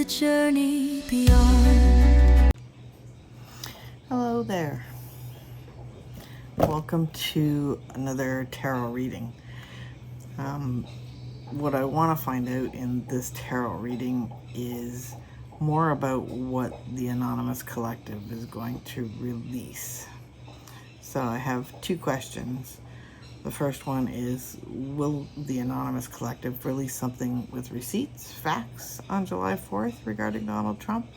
the journey beyond. Hello there. Welcome to another tarot reading. What I want to find out in this tarot reading is more about what the Anonymous Collective is going to release. So I have two questions. The first one is, will the Anonymous Collective release something with receipts, facts on July 4th regarding Donald Trump?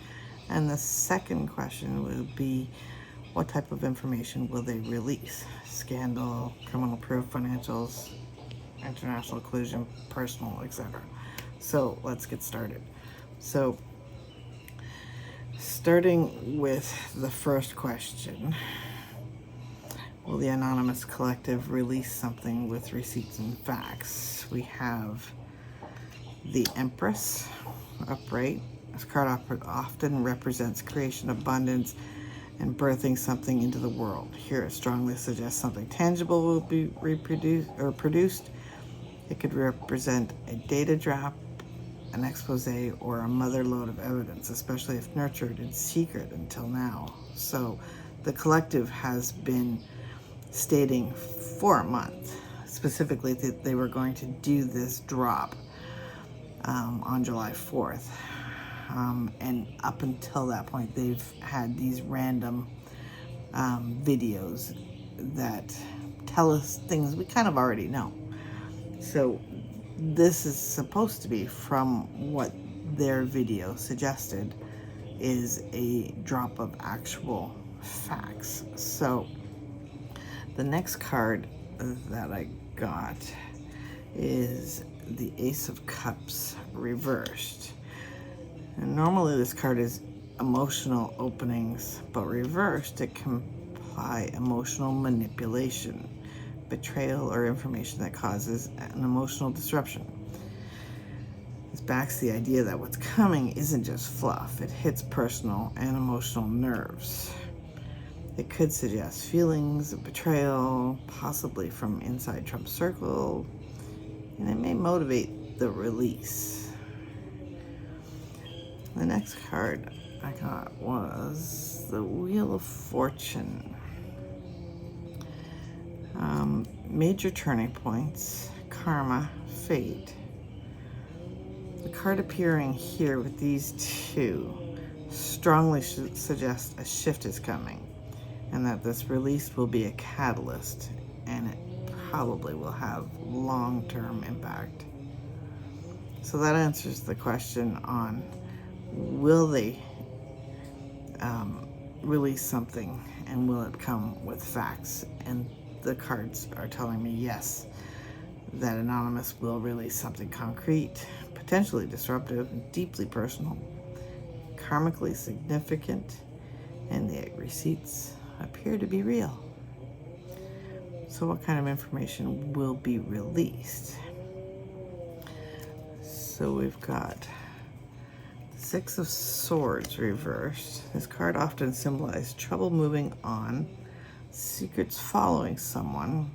And the second question would be, what type of information will they release? Scandal, criminal proof, financials, international collusion, personal, etc. So let's get started. So starting with the first question, will the Anonymous Collective release something with receipts and facts? We have the Empress upright. This card often represents creation, abundance, and birthing something into the world. Here it strongly suggests something tangible will be produced. It could represent a data drop, an expose, or a motherlode of evidence, especially if nurtured in secret until now. So the collective has been stating for a month, specifically, that they were going to do this drop on July 4th. And up until that point, they've had these random videos that tell us things we kind of already know. So this is supposed to be, from what their video suggested, is a drop of actual facts. So the next card that I got is the Ace of Cups reversed. And normally this card is emotional openings, but reversed it can imply emotional manipulation, betrayal, or information that causes an emotional disruption. This backs the idea that what's coming isn't just fluff, it hits personal and emotional nerves. It could suggest feelings of betrayal, possibly from inside Trump's circle, and it may motivate the release. The next card I got was the Wheel of Fortune. Major turning points, karma, fate. The card appearing here with these two strongly suggests a shift is coming, and that this release will be a catalyst, and it probably will have long-term impact. So that answers the question on, will they release something, and will it come with facts? And the cards are telling me yes, that Anonymous will release something concrete, potentially disruptive, deeply personal, karmically significant, and the receipts appear to be real. So what kind of information will be released? So we've got the Six of Swords reversed. This card often symbolizes trouble moving on, secrets following someone,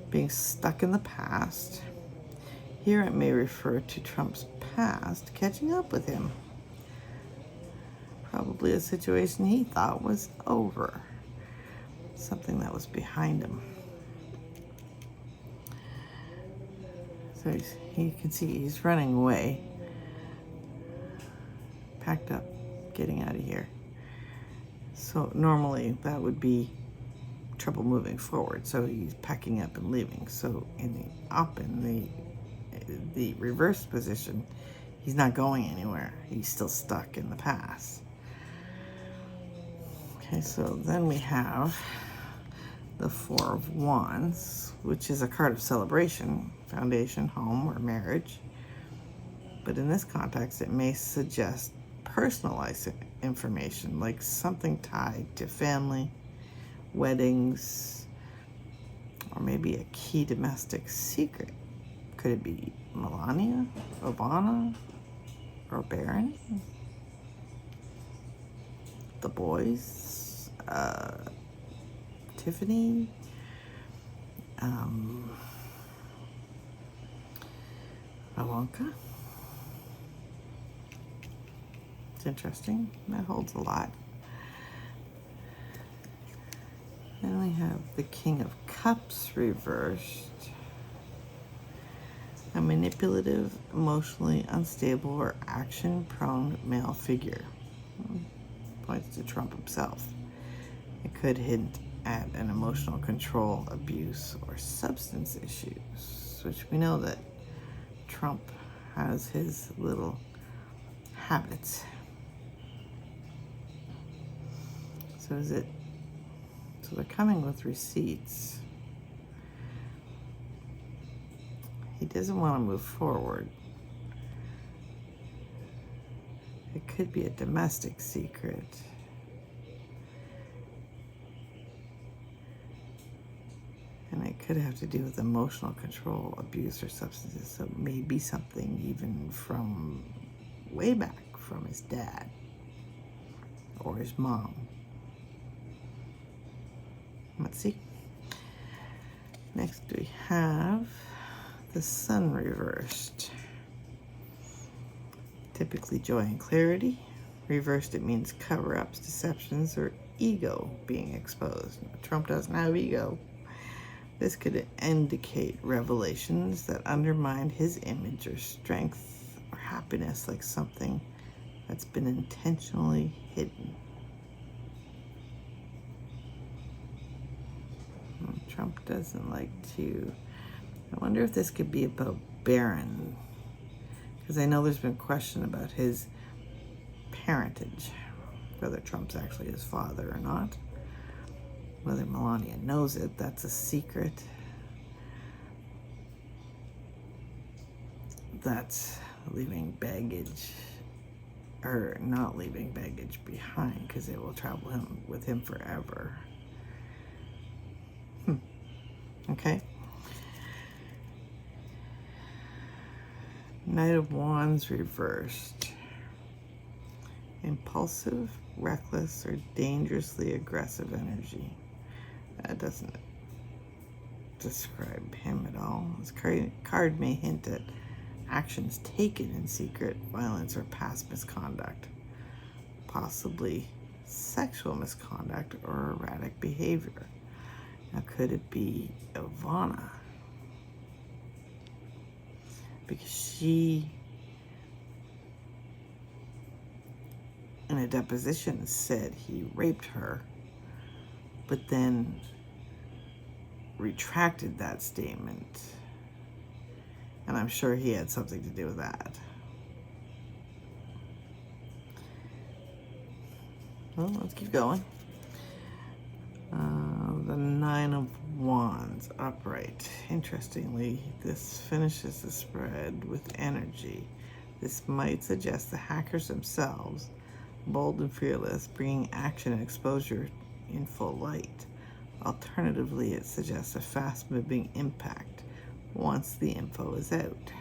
being stuck in the past. Here it may refer to Trump's past catching up with him. Probably a situation he thought was over, something that was behind him. So you can see he's running away, packed up, getting out of here. So normally that would be trouble moving forward. So he's packing up and leaving. So in the reverse position, he's not going anywhere. He's still stuck in the past. Okay, so then we have the Four of Wands, which is a card of celebration, foundation, home, or marriage. But in this context, it may suggest personalized information, like something tied to family, weddings, or maybe a key domestic secret. Could it be Melania, Ivana, or Barron? The boys, Tiffany, Ivanka. It's interesting. That holds a lot. Then we have the King of Cups reversed. A manipulative, emotionally unstable, or action-prone male figure. Points to Trump himself. It could hint at an emotional control, abuse, or substance issues, which we know that Trump has his little habits. So they're coming with receipts. He doesn't want to move forward. It could be a domestic secret. And it could have to do with emotional control, abuse, or substances. So maybe something even from way back from his dad or his mom. Let's see. Next we have the Sun reversed. Typically joy and clarity. Reversed, it means cover-ups, deceptions, or ego being exposed. Trump doesn't have ego. This could indicate revelations that undermine his image or strength or happiness, like something that's been intentionally hidden. Trump doesn't like to... I wonder if this could be about Barron, because I know there's been question about his parentage, whether Trump's actually his father or not. Whether Melania knows it, that's a secret. That's leaving baggage, or not leaving baggage behind, because it will travel with him forever. Okay. Knight of Wands reversed. Impulsive, reckless, or dangerously aggressive energy. That doesn't describe him at all. This card may hint at actions taken in secret, violence, or past misconduct. Possibly sexual misconduct or erratic behavior. Now, could it be Ivana? Because she, in a deposition, said he raped her, but then retracted that statement. And I'm sure he had something to do with that. Well, let's keep going. The Nine of Wands, upright. Interestingly, this finishes the spread with energy. This might suggest the hackers themselves, bold and fearless, bringing action and exposure in full light. Alternatively, it suggests a fast-moving impact once the info is out.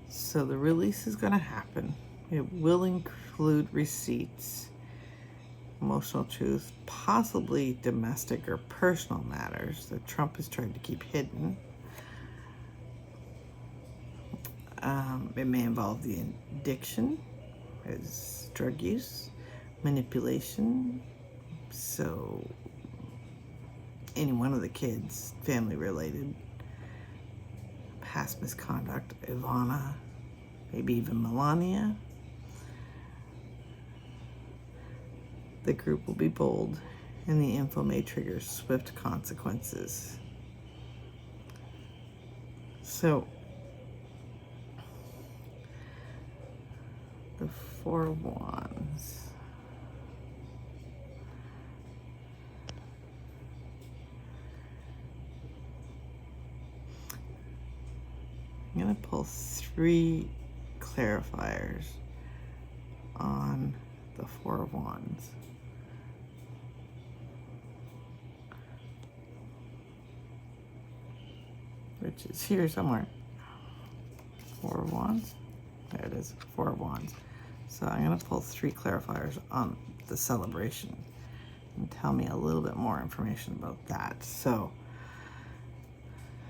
So the release is going to happen. It will include receipts, emotional truth, possibly domestic or personal matters that Trump is trying to keep hidden. It may involve the addiction, his drug use, manipulation. So any one of the kids, family related, past misconduct, Ivana, maybe even Melania. The group will be bold, and the info may trigger swift consequences. So, the Four of Wands. I'm going to pull 3 clarifiers on the Four of Wands. Which is here somewhere. Four of Wands. There it is, Four of Wands. So I'm going to pull 3 clarifiers on the celebration and tell me a little bit more information about that. So,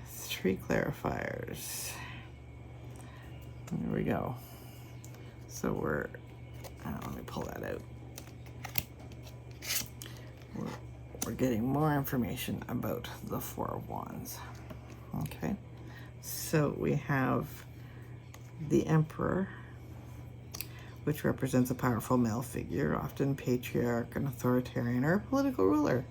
3 3 clarifiers. There we go. So let me pull that out. We're getting more information about the Four of Wands. Okay, so we have the Emperor, which represents a powerful male figure, often patriarch, an authoritarian, or a political ruler.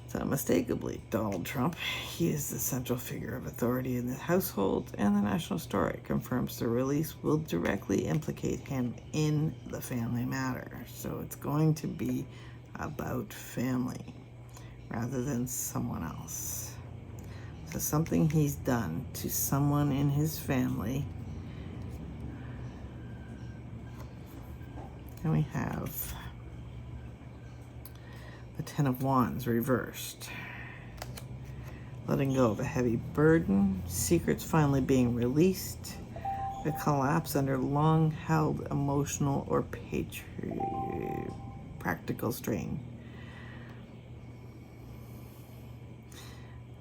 It's unmistakably Donald Trump. He is the central figure of authority in the household, and the national story confirms the release will directly implicate him in the family matter. So it's going to be about family rather than someone else. So something he's done to someone in his family. And we have the Ten of Wands reversed. Letting go of a heavy burden, secrets finally being released, a collapse under long-held emotional or practical strain.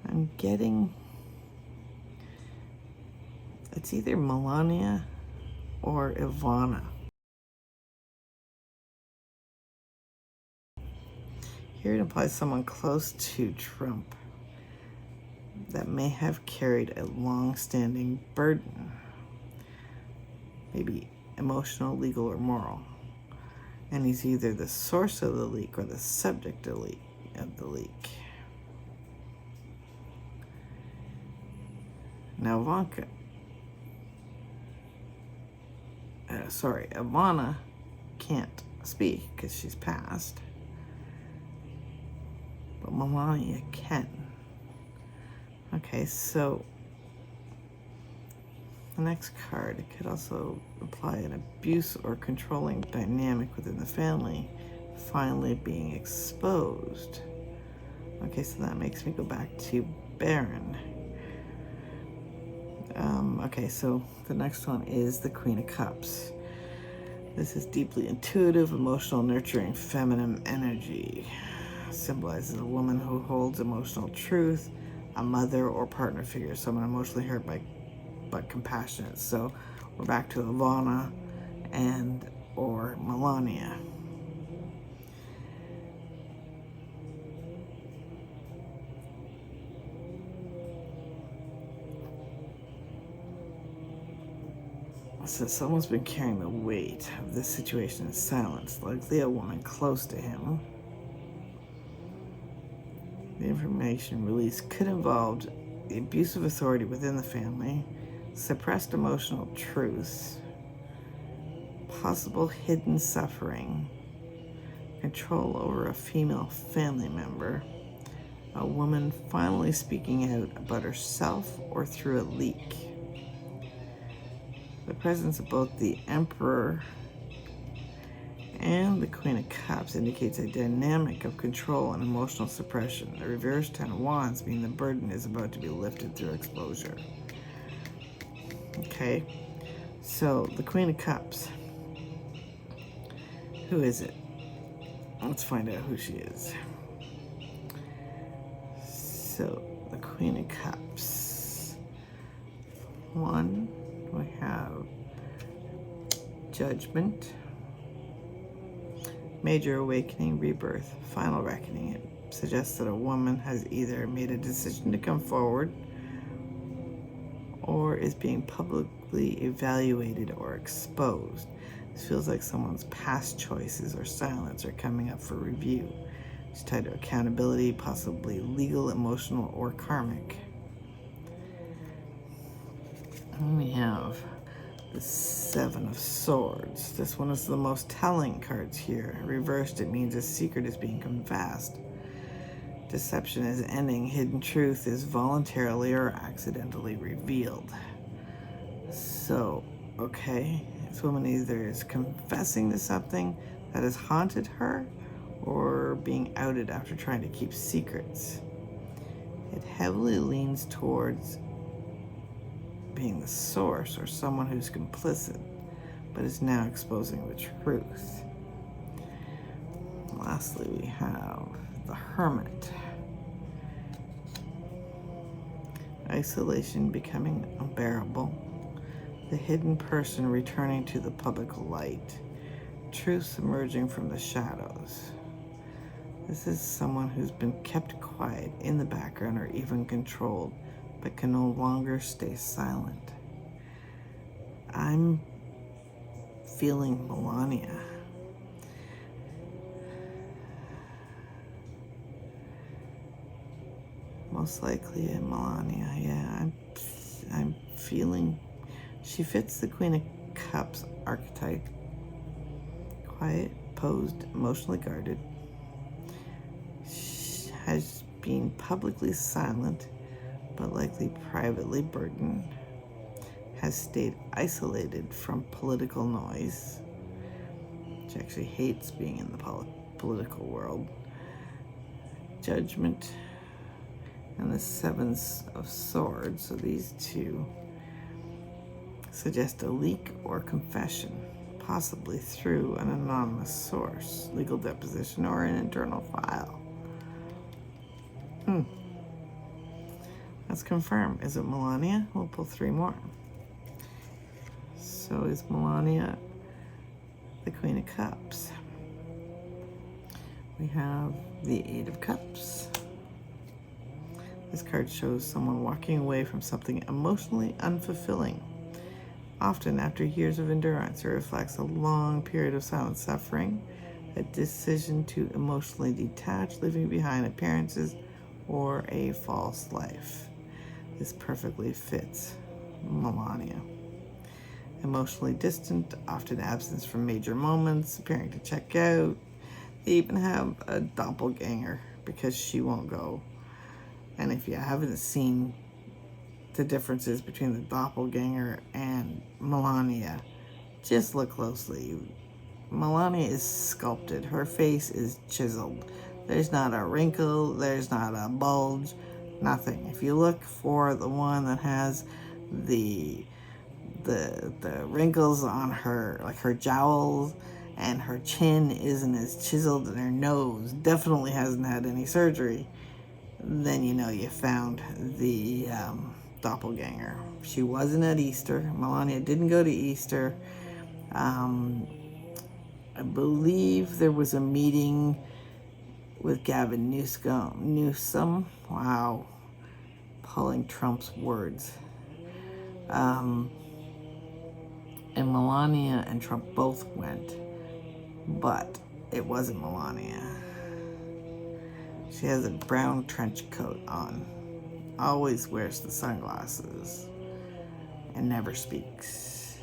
I'm getting, it's either Melania or Ivana. Here it implies someone close to Trump that may have carried a long-standing burden, maybe emotional, legal, or moral. And he's either the source of the leak or the subject of the leak. Now Ivana can't speak because she's passed, but Melania can. Okay, so the next card, it could also imply an abuse or controlling dynamic within the family finally being exposed. Okay, so that makes me go back to Baron. Okay, so the next one is the Queen of Cups. This is deeply intuitive, emotional, nurturing, feminine energy. Symbolizes a woman who holds emotional truth, a mother or partner figure, someone emotionally hurt but compassionate. So we're back to Ivana or Melania. So someone's been carrying the weight of this situation in silence, likely a woman close to him. The information released could involve the abuse of authority within the family, suppressed emotional truths, possible hidden suffering, control over a female family member, a woman finally speaking out about herself or through a leak. The presence of both the Emperor and the Queen of Cups indicates a dynamic of control and emotional suppression. The reverse Ten of Wands mean the burden is about to be lifted through exposure. Okay, so the Queen of Cups. Who is it? Let's find out who she is. So, the Queen of Cups. One, we have Judgment, Major Awakening, Rebirth, Final Reckoning. It suggests that a woman has either made a decision to come forward or is being publicly evaluated or exposed. This feels like someone's past choices or silence are coming up for review. It's tied to accountability, possibly legal, emotional, or karmic. And we have the Seven of Swords. This one is the most telling cards here. Reversed, it means a secret is being confessed. Deception is ending. Hidden truth is voluntarily or accidentally revealed. So, okay, this woman either is confessing to something that has haunted her or being outed after trying to keep secrets. It heavily leans towards being the source or someone who's complicit, but is now exposing the truth. Lastly, we have the Hermit. isolation becoming unbearable, the hidden person returning to the public light, truth emerging from the shadows. This is someone who's been kept quiet in the background or even controlled, but can no longer stay silent. I'm feeling Melania. Most likely in Melania, yeah. I'm feeling she fits the Queen of Cups archetype. Quiet, posed, emotionally guarded. She has been publicly silent, but likely privately burdened. Has stayed isolated from political noise. She actually hates being in the political world. Judgment and the Seven of Swords. So these two suggest a leak or confession, possibly through an anonymous source, legal deposition, or an internal file. Let's confirm. Is it Melania? We'll pull 3 more. So is Melania the Queen of Cups? We have the 8 of Cups. This card shows someone walking away from something emotionally unfulfilling. Often after years of endurance, it reflects a long period of silent suffering, a decision to emotionally detach, leaving behind appearances or a false life. This perfectly fits Melania. Emotionally distant, often absent from major moments, appearing to check out. They even have a doppelganger because she won't go. And if you haven't seen the differences between the doppelganger and Melania, just look closely. Melania is sculpted. Her face is chiseled. There's not a wrinkle, there's not a bulge, nothing. If you look for the one that has the wrinkles on her, like her jowls, and her chin isn't as chiseled, and her nose definitely hasn't had any surgery, then you know you found the doppelganger. She wasn't at Easter. Melania didn't go to Easter. I believe there was a meeting with Gavin Newsom. Wow, pulling Trump's words. And Melania and Trump both went, but it wasn't Melania. She has a brown trench coat on, always wears the sunglasses, and never speaks.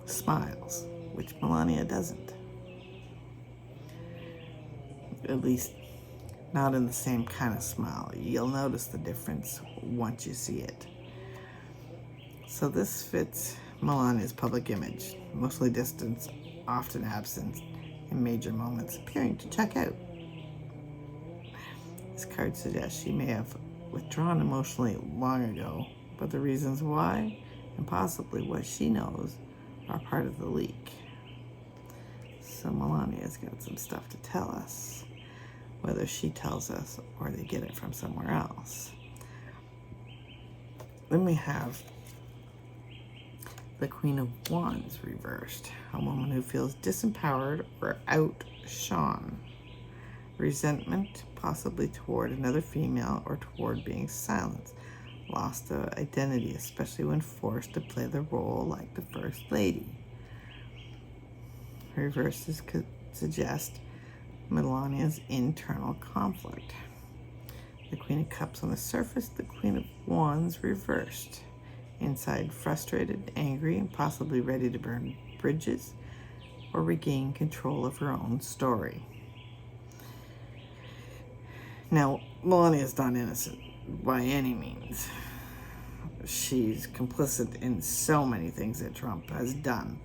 Smiles, which Melania doesn't. At least not in the same kind of smile. You'll notice the difference once you see it. So this fits Melania's public image, mostly distant, often absent in major moments, appearing to check out. This card suggests she may have withdrawn emotionally long ago, but the reasons why, and possibly what she knows, are part of the leak. So Melania's got some stuff to tell us, whether she tells us or they get it from somewhere else. Then we have the Queen of Wands reversed, a woman who feels disempowered or outshone. Resentment, possibly toward another female or toward being silenced. Lost of identity, especially when forced to play the role like the First Lady. Reverses could suggest Melania's internal conflict. The Queen of Cups on the surface, the Queen of Wands reversed. Inside, frustrated, angry, and possibly ready to burn bridges or regain control of her own story. Now, Melania's not innocent by any means. She's complicit in so many things that Trump has done.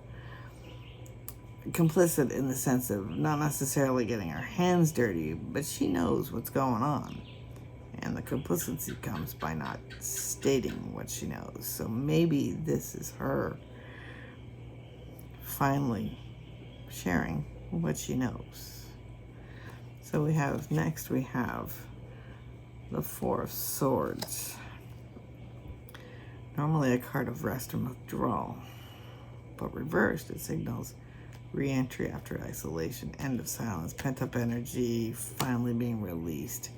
Complicit in the sense of not necessarily getting her hands dirty, but she knows what's going on. And the complicity comes by not stating what she knows. So maybe this is her finally sharing what she knows. So we have The Four of Swords. Normally a card of rest and withdrawal, but reversed, it signals re-entry after isolation, end of silence, pent-up energy finally being released.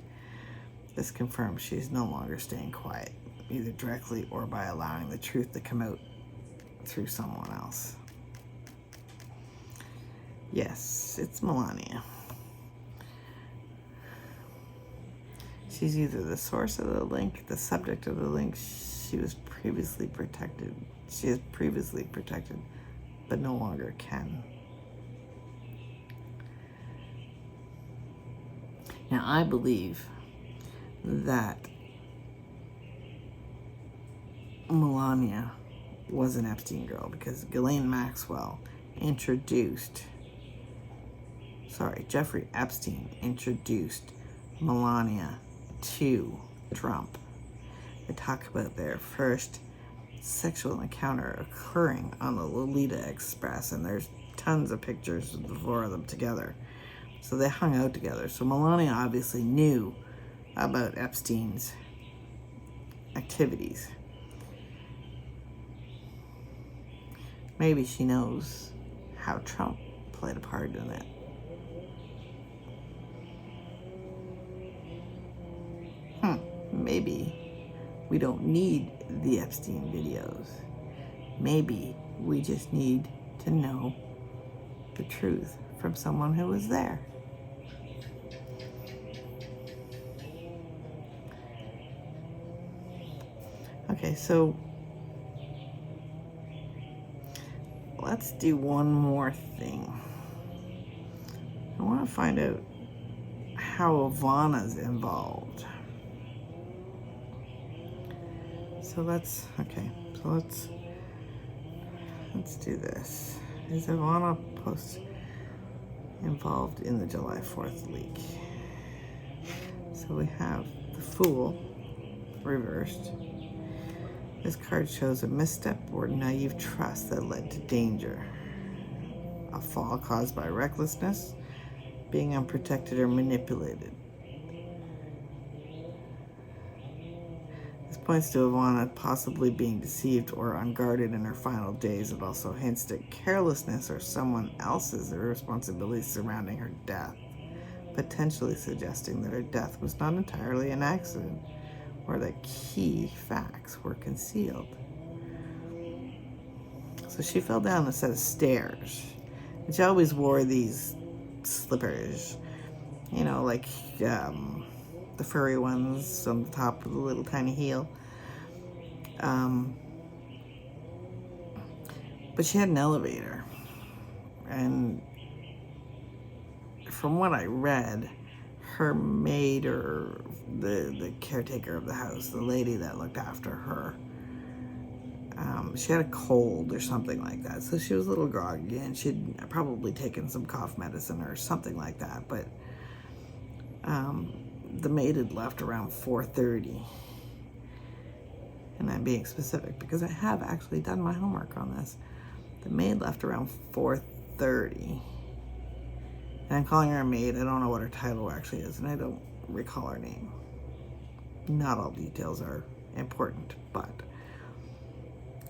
This confirms she is no longer staying quiet, either directly or by allowing the truth to come out through someone else. Yes, it's Melania. She's either the source of the link, the subject of the link. She is previously protected, but no longer can. Now, I believe that Melania was an Epstein girl because Ghislaine Maxwell Jeffrey Epstein introduced Melania to Trump. They talk about their first sexual encounter occurring on the Lolita Express, and there's tons of pictures of the four of them together. So they hung out together. So Melania obviously knew about Epstein's activities. Maybe she knows how Trump played a part in it. Maybe we don't need the Epstein videos. Maybe we just need to know the truth from someone who was there. Okay, so let's do one more thing. I want to find out how Ivana's involved. So let's do this. Is Ivana Post involved in the July 4th leak? So we have the Fool reversed. This card shows a misstep or naive trust that led to danger. A fall caused by recklessness, being unprotected or manipulated. This points to Ivana possibly being deceived or unguarded in her final days. It also hints at carelessness or someone else's irresponsibility surrounding her death, potentially suggesting that her death was not entirely an accident, or that key facts were concealed. So she fell down a set of stairs. And she always wore these slippers, you know, like the furry ones on the top of the little tiny heel. But she had an elevator. And from what I read, her maid or the caretaker of the house, the lady that looked after her, she had a cold or something like that. So she was a little groggy, and she'd probably taken some cough medicine or something like that. But the maid had left around 4:30. And I'm being specific because I have actually done my homework on this. The maid left around 4:30. And I'm calling her a maid. I don't know what her title actually is, and I don't recall her name. Not all details are important, but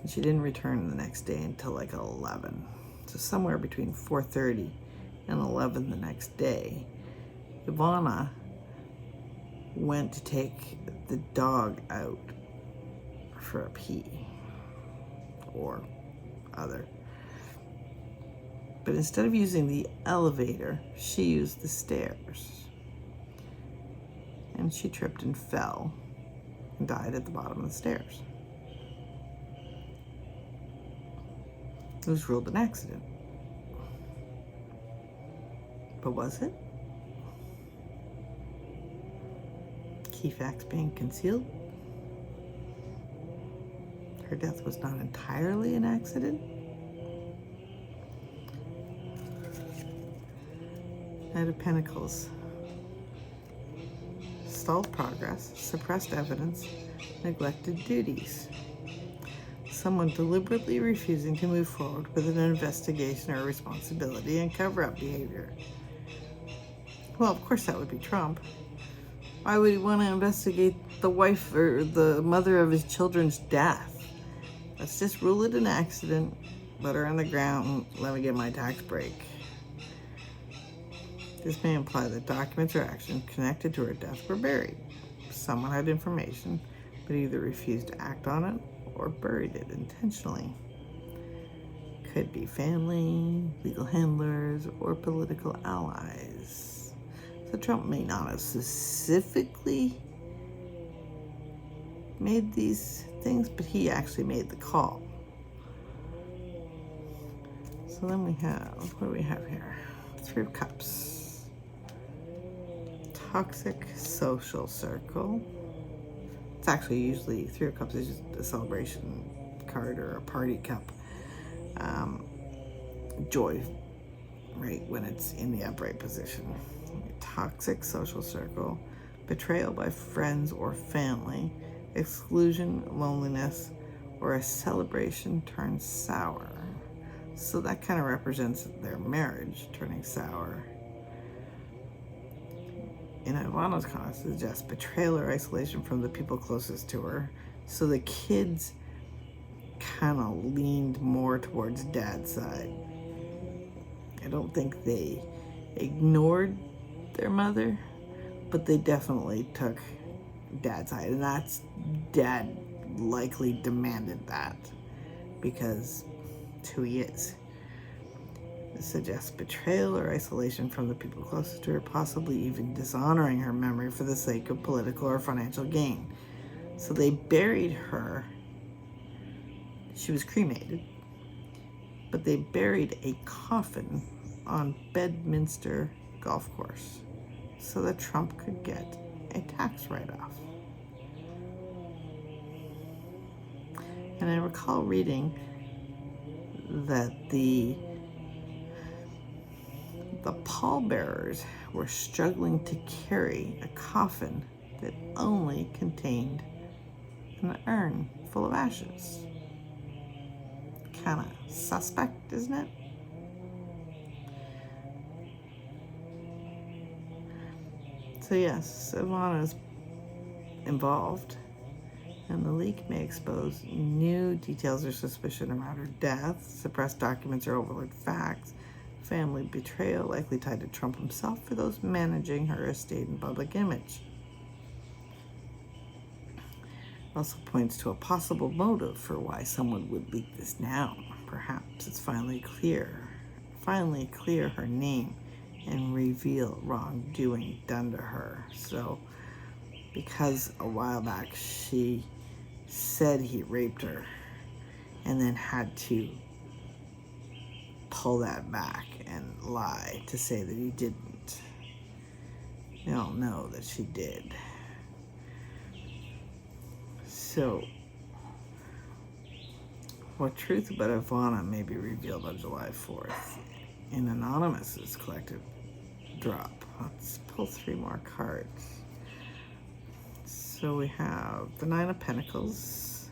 she didn't return the next day until like 11. So somewhere between 4:30 and 11 the next day, Ivana went to take the dog out for a pee or other. But instead of using the elevator, she used the stairs. And she tripped and fell and died at the bottom of the stairs. It was ruled an accident. But was it? Key facts being concealed? Her death was not entirely an accident? Knight of Pentacles. Stalled progress, suppressed evidence, neglected duties. Someone deliberately refusing to move forward with an investigation or responsibility and cover-up behavior. Well, of course that would be Trump. Why would he want to investigate the wife or the mother of his children's death? Let's just rule it an accident, let her on the ground, and let me get my tax break. This may imply that documents or actions connected to her death were buried. Someone had information, but either refused to act on it or buried it intentionally. Could be family, legal handlers, or political allies. So Trump may not have specifically made these things, but he actually made the call. So then we have, what do we have here? Three of Cups. Toxic social circle. It's actually usually, Three of Cups is just a celebration card or a party cup. Joy, right, when it's in the upright position. Toxic social circle. Betrayal by friends or family. Exclusion, loneliness, or a celebration turns sour. So that kind of represents their marriage turning sour. In Ivana's comment, suggests betrayal or isolation from the people closest to her. So the kids kind of leaned more towards dad's side. I don't think they ignored their mother, but they definitely took dad's side, and that's dad likely demanded that because it's who he is. It suggests betrayal or isolation from the people closest to her, possibly even dishonoring her memory for the sake of political or financial gain. So they buried her. She was cremated, but they buried a coffin on Bedminster golf course so that Trump could get a tax write-off. And I recall reading that the pallbearers were struggling to carry a coffin that only contained an urn full of ashes. Kind of suspect, isn't it? So yes, Ivana's involved, and the leak may expose new details or suspicion around her death, suppressed documents or overlooked facts, family betrayal likely tied to Trump himself for those managing her estate and public image. It also points to a possible motive for why someone would leak this now. Perhaps it's finally clear her name and reveal wrongdoing done to her. So, because a while back she said he raped her and then had to pull that back and lie to say that he didn't. They don't know that she did. So, what truth about Ivana may be revealed on July 4th in Anonymous's collective drop. Let's pull three more cards. So we have the Nine of Pentacles,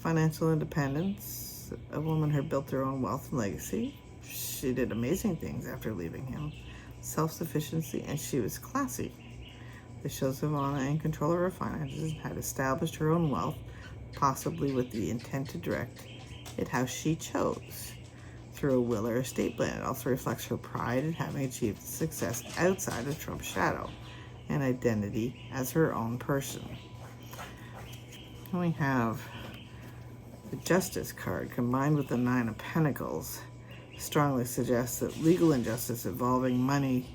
financial independence, a woman who built her own wealth and legacy. She did amazing things after leaving him. Self-sufficiency, and she was classy. This shows Ivana in control of her finances and had established her own wealth, possibly with the intent to direct it how she chose, through a will or estate plan. It also reflects her pride in having achieved success outside of Trump's shadow and identity as her own person. And we have the Justice card combined with the Nine of Pentacles strongly suggests that legal injustice involving money,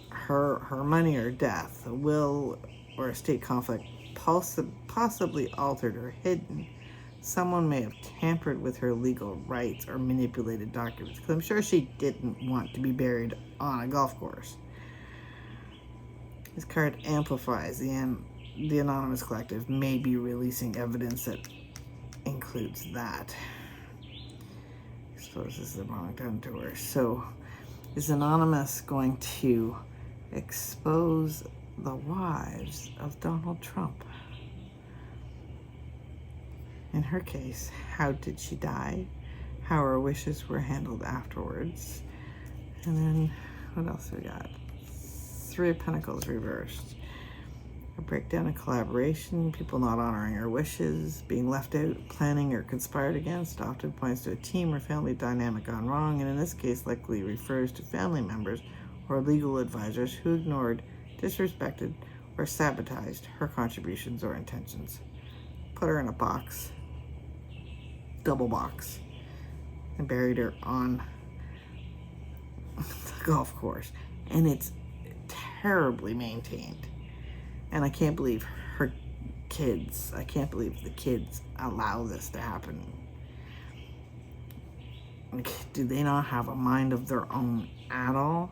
her money or death, a will or estate conflict possibly altered or hidden. Someone may have tampered with her legal rights or manipulated documents, because I'm sure she didn't want to be buried on a golf course. This card amplifies the Anonymous Collective may be releasing evidence that includes that. I suppose this is the wrong done to her. So is Anonymous going to expose the wives of Donald Trump? In her case, how did she die? How her wishes were handled afterwards? And then, what else we got? Three of Pentacles reversed. A breakdown in collaboration, people not honoring her wishes, being left out, planning or conspired against, often points to a team or family dynamic gone wrong, and in this case likely refers to family members or legal advisors who ignored, disrespected, or sabotaged her contributions or intentions. Put her in a box, double box, and buried her on the golf course. And it's terribly maintained. And I can't believe her kids, I can't believe the kids allow this to happen. Like, do they not have a mind of their own at all?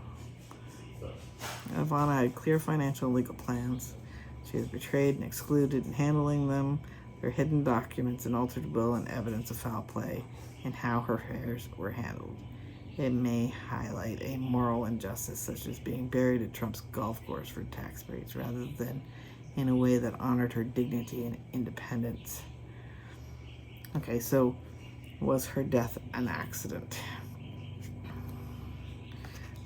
Ivana had clear financial and legal plans. She was betrayed and excluded in handling them. There are hidden documents, an altered will, and evidence of foul play in how her affairs were handled. It may highlight a moral injustice, such as being buried at Trump's golf course for tax breaks, rather than in a way that honored her dignity and independence. Okay, so was her death an accident?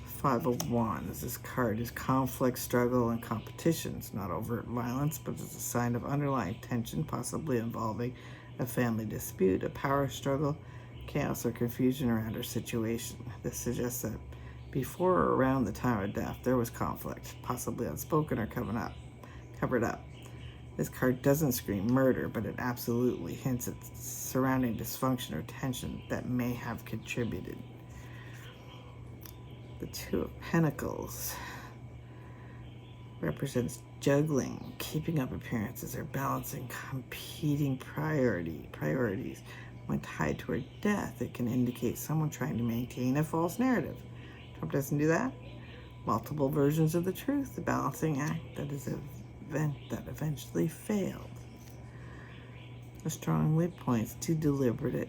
5 of Wands. This card is conflict, struggle, and competition. It's not overt violence, but it's a sign of underlying tension, possibly involving a family dispute, a power struggle, chaos, or confusion around her situation. This suggests that before or around the time of death, there was conflict, possibly unspoken or covered up. This card doesn't scream murder, but it absolutely hints at surrounding dysfunction or tension that may have contributed. The 2 of Pentacles represents juggling, keeping up appearances, or balancing competing priorities. When tied to her death, it can indicate someone trying to maintain a false narrative. Trump doesn't do that. Multiple versions of the truth, the balancing act that is an event that eventually failed. It strongly points to deliberate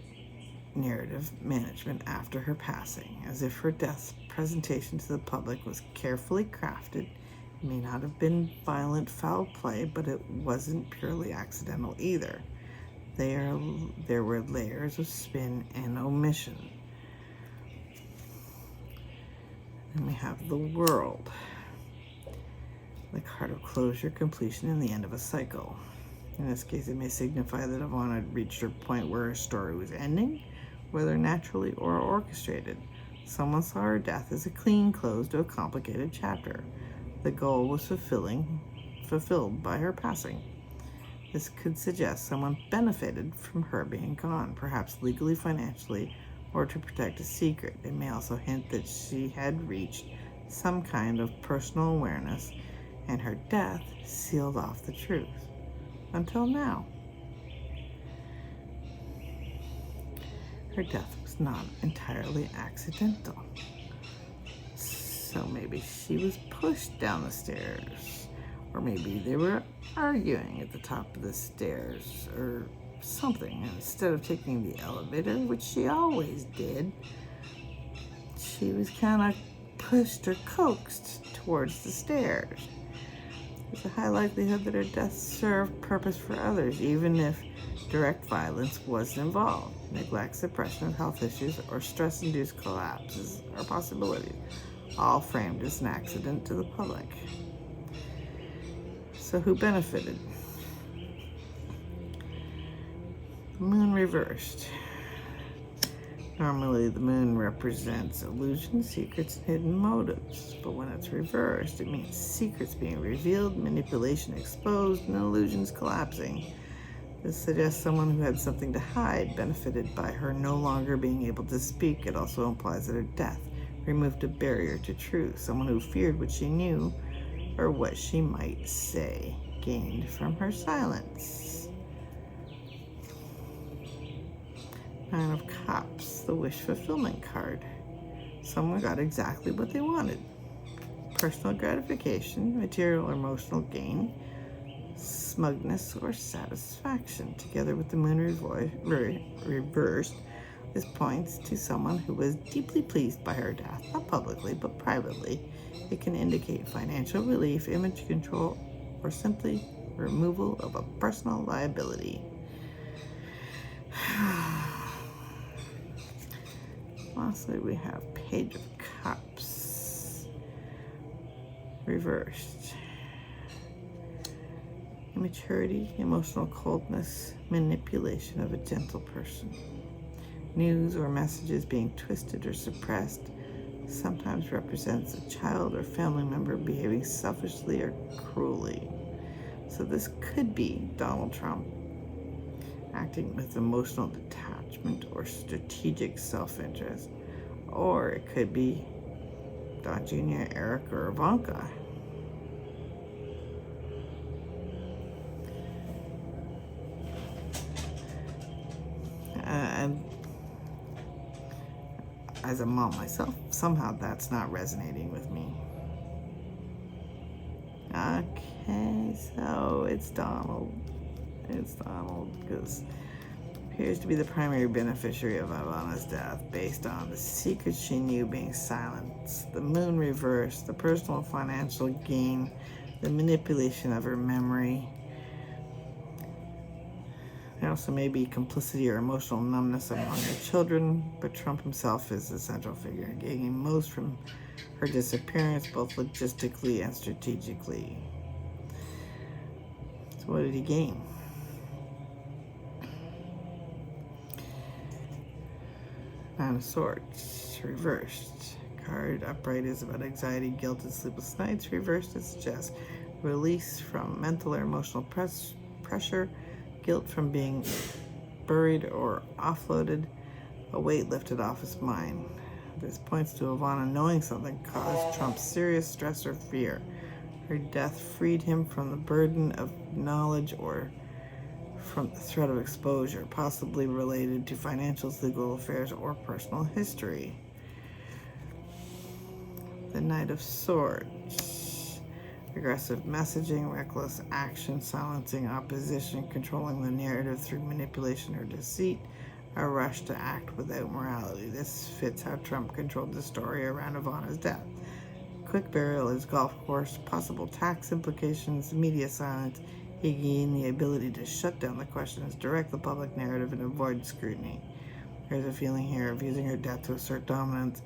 narrative management after her passing, as if her death's presentation to the public was carefully crafted. It may not have been violent foul play, but it wasn't purely accidental either. There were layers of spin and omission. And we have the World, the card of closure, completion, and the end of a cycle. In this case, it may signify that Ivana had reached her point where her story was ending, whether naturally or orchestrated. Someone saw her death as a clean close to a complicated chapter. The goal was fulfilled by her passing. This could suggest someone benefited from her being gone, perhaps legally, financially, or to protect a secret. It may also hint that she had reached some kind of personal awareness, and her death sealed off the truth. Until now. Her death was not entirely accidental. So maybe she was pushed down the stairs, or maybe they were arguing at the top of the stairs, or something. And instead of taking the elevator, which she always did, she was kind of pushed or coaxed towards the stairs. There's a high likelihood that her death served purpose for others, even if direct violence was involved. Neglect, suppression of health issues, or stress-induced collapses are possibilities, all framed as an accident to the public. So who benefited? The Moon reversed. Normally, the Moon represents illusions, secrets, and hidden motives. But when it's reversed, it means secrets being revealed, manipulation exposed, and illusions collapsing. This suggests someone who had something to hide benefited by her no longer being able to speak. It also implies that her death removed a barrier to truth. Someone who feared what she knew, or what she might say, gained from her silence. 9 of Cups, the wish fulfillment card. Someone got exactly what they wanted. Personal gratification, material or emotional gain, smugness or satisfaction. Together with the Moon reversed, this points to someone who was deeply pleased by her death, not publicly but privately. It can indicate financial relief, image control, or simply removal of a personal liability. Lastly, we have Page of Cups reversed. immaturity, emotional coldness, manipulation of a gentle person. News or messages being twisted or suppressed sometimes represents a child or family member behaving selfishly or cruelly. So this could be Donald Trump acting with emotional detachment or strategic self-interest. Or it could be Don Jr., Eric, or Ivanka. And as a mom myself, somehow that's not resonating with me. Okay, so it's Donald. It's Donald because appears to be the primary beneficiary of Ivana's death based on the secrets she knew being silenced, the moon reverse, the personal and financial gain, the manipulation of her memory. There also may be complicity or emotional numbness among her children, but Trump himself is the central figure, gaining most from her disappearance, both logistically and strategically. So what did he gain? Nine of Swords, reversed. Card upright is about anxiety, guilt, and sleepless nights. Reversed, it suggests release from mental or emotional pressure, guilt from being buried or offloaded, a weight lifted off his mind. This points to Ivana knowing something caused Trump serious stress or fear. Her death freed him from the burden of knowledge or from the threat of exposure, possibly related to financials, legal affairs, or personal history. The Knight of Swords. Aggressive messaging, reckless action, silencing opposition, controlling the narrative through manipulation or deceit, a rush to act without morality. This fits how Trump controlled the story around Ivana's death. Quick burial at his golf course, possible tax implications, media silence. He gained the ability to shut down the questions, direct the public narrative, and avoid scrutiny. There's a feeling here of using her death to assert dominance,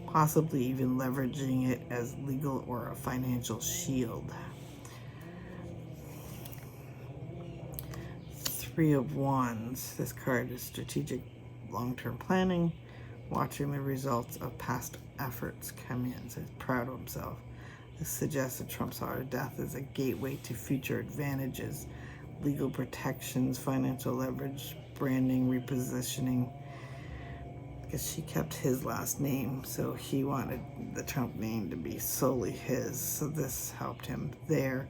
possibly even leveraging it as legal or a financial shield. Three of Wands. This card is strategic long-term planning, watching the results of past efforts come in. So he's proud of himself. This suggests that Trump saw her death as a gateway to future advantages, legal protections, financial leverage, branding, repositioning. Because she kept his last name, so he wanted the Trump name to be solely his. So this helped him there.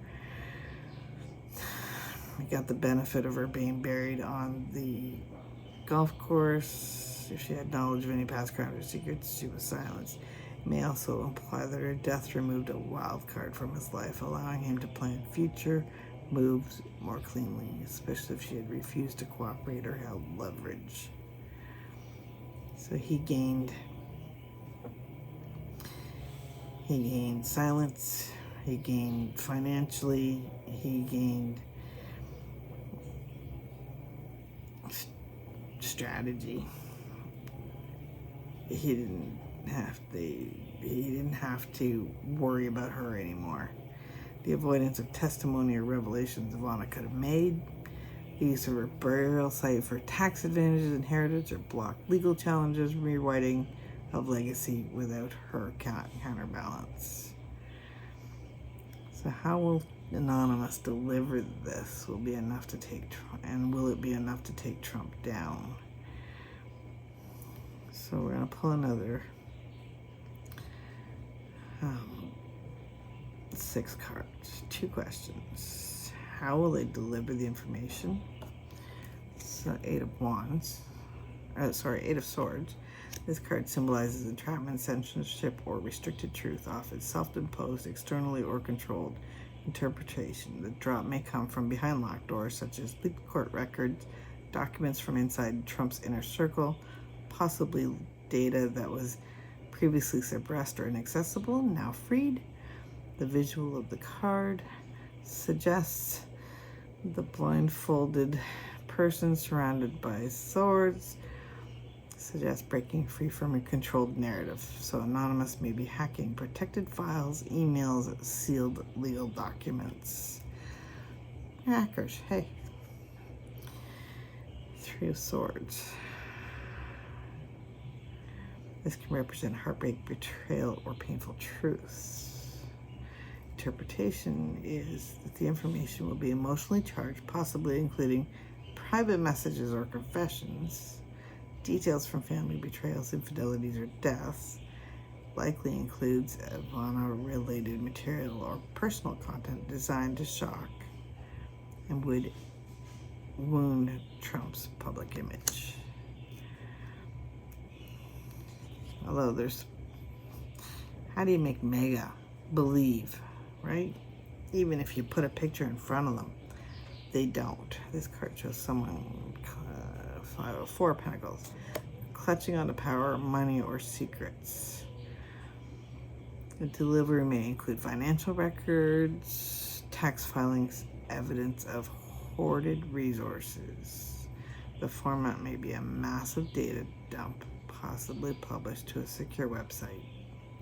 We got the benefit of her being buried on the golf course. If she had knowledge of any past crimes or secrets, she was silenced. It may also imply that her death removed a wild card from his life, allowing him to plan future moves more cleanly, especially if she had refused to cooperate or held leverage. So he gained silence, he gained financially, he gained strategy. He didn't have to worry about her anymore. The avoidance of testimony or revelations Ivana could have made. He used her burial site for tax advantages, inheritance, or blocked legal challenges, rewriting of legacy without her counterbalance. So how will Anonymous deliver this? Will it be enough to take Trump down? So we're going to pull another 6 cards. 2 questions. How will they deliver the information? So 8 of Wands. 8 of Swords. This card symbolizes entrapment, censorship, or restricted truth, often self-imposed, externally or controlled interpretation. The drop may come from behind locked doors, such as leaked court records, documents from inside Trump's inner circle, possibly data that was previously suppressed or inaccessible, now freed. The visual of the card suggests the blindfolded person surrounded by swords, suggests breaking free from a controlled narrative. So Anonymous may be hacking protected files, emails, sealed legal documents. Hackers, hey. Three of Swords. This can represent heartbreak, betrayal, or painful truths. Interpretation is that the information will be emotionally charged, possibly including private messages or confessions, details from family betrayals, infidelities, or deaths. Likely includes Ivana-related material or personal content designed to shock and would wound Trump's public image. Although how do you make MAGA believe, right? Even if you put a picture in front of them, they don't. This card shows someone, 4 of Pentacles, clutching onto power, money, or secrets. The delivery may include financial records, tax filings, evidence of hoarded resources. The format may be a massive data dump, possibly published to a secure website.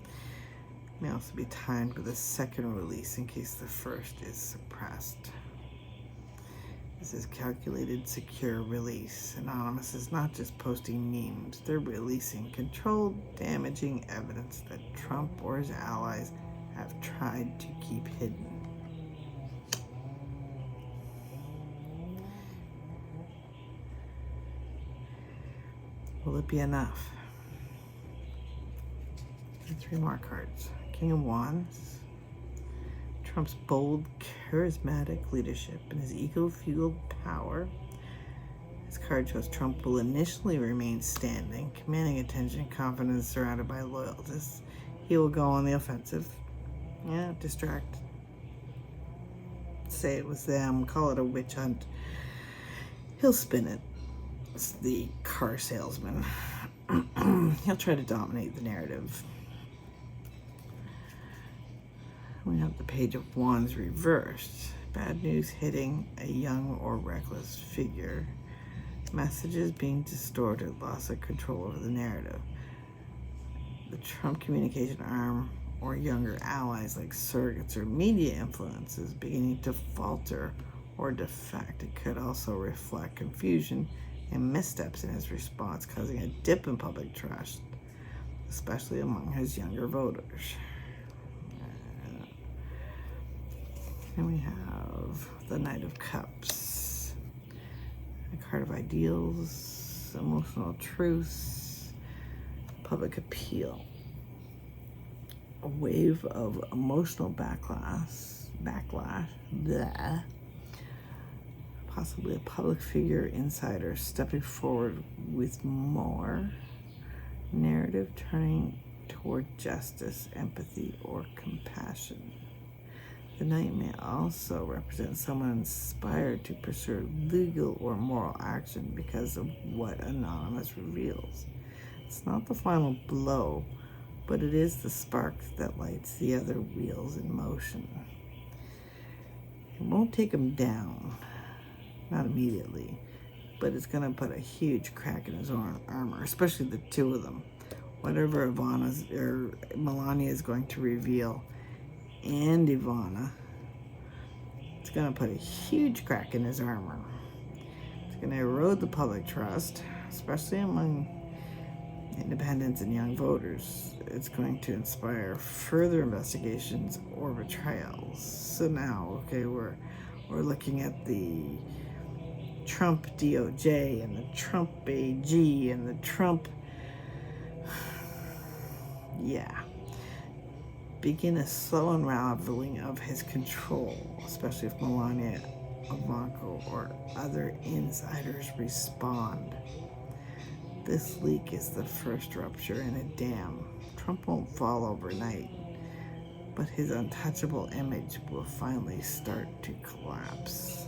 It may also be timed with a second release in case the first is suppressed. This is calculated secure release. Anonymous is not just posting memes, they're releasing controlled, damaging evidence that Trump or his allies have tried to keep hidden. Will it be enough? 3 more cards. King of Wands. Trump's bold, charismatic leadership and his ego-fueled power. This card shows Trump will initially remain standing, commanding attention, confidence, surrounded by loyalists. He will go on the offensive. Yeah, distract. Say it was them, call it a witch hunt. He'll spin it. It's the car salesman. He'll try to dominate the narrative. We have the Page of Wands reversed. Bad news hitting a young or reckless figure. Messages being distorted, loss of control over the narrative. The Trump communication arm or younger allies like surrogates or media influences beginning to falter or defect. It could also reflect confusion and missteps in his response, causing a dip in public trust, especially among his younger voters. And we have the Knight of Cups, a card of ideals, emotional truths, public appeal, a wave of emotional backlash, bleh. Possibly a public figure, insider stepping forward with more, narrative turning toward justice, empathy, or compassion. The Knight may also represent someone inspired to pursue legal or moral action because of what Anonymous reveals. It's not the final blow, but it is the spark that lights the other wheels in motion. It won't take him down, not immediately, but it's going to put a huge crack in his armor, especially the 2 of them. Whatever Melania is going to reveal, and Ivana, it's going to put a huge crack in his armor. It's going to erode the public trust, especially among independents and young voters. It's going to inspire further investigations or betrayals. So now, okay, we're looking at the Trump DOJ and the Trump AG and the Trump, begin a slow unraveling of his control, especially if Melania, Ivanka, or other insiders respond. This leak is the first rupture in a dam. Trump won't fall overnight, but his untouchable image will finally start to collapse.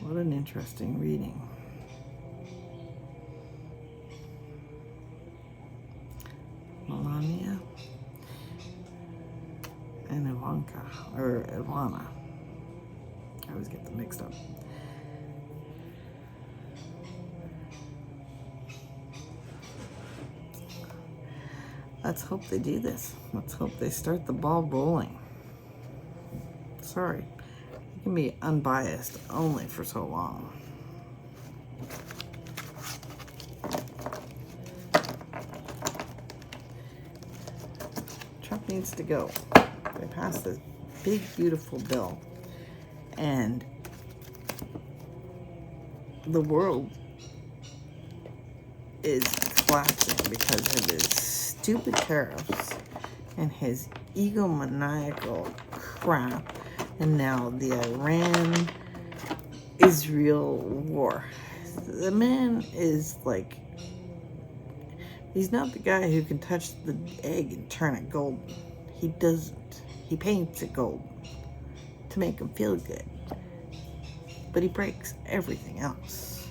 What an interesting reading. Melania and Ivanka, or Ivana. I always get them mixed up. Let's hope they do this. Let's hope they start the ball rolling. Sorry, I can be unbiased only for so long. Trump needs to go. They passed this big, beautiful bill, and the world is collapsing because of his stupid tariffs and his egomaniacal crap, and now the Iran-Israel war. The man is like, he's not the guy who can touch the egg and turn it golden. He doesn't. He paints it golden to make him feel good. But he breaks everything else.